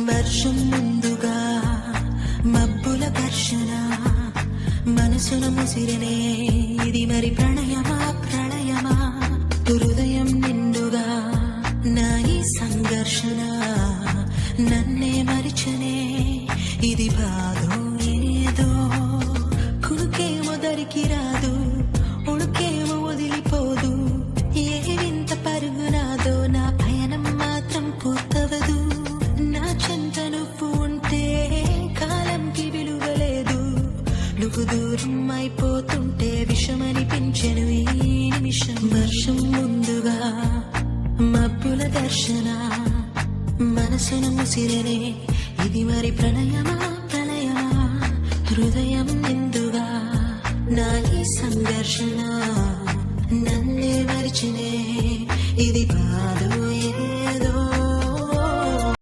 వర్షం ముందుగా మబ్బుల ఘర్షణ మనసును ముసిరనే ఇది మరి ప్రణయమా ప్రళయమా హృదయం నిండుగా నా ఈ సంఘర్షణ నన్నే మరిచనే ఇది బాధో ఏదో కుడుకేమో దరికి రాదు ఉడుకేమో వదిలిపోదు ఏ వింత పరుగునాదో నా పయనం మాత్రం పూర్తవదు నా చెంత నువ్వు ఉంటే కాలంకి విలువలేదు నువ్వు దూరం అయిపోతుంటే విషమనిపించెను ఈ నిమిషం వర్షం ముందుగా మబ్బుల దర్శన మనసును ముసిరనే ఇది మరి ప్రణయమా ప్రళయమా హృదయం నిండుగా నా ఈ సంఘర్షణ నన్నే మరిచినే ఇది బాధ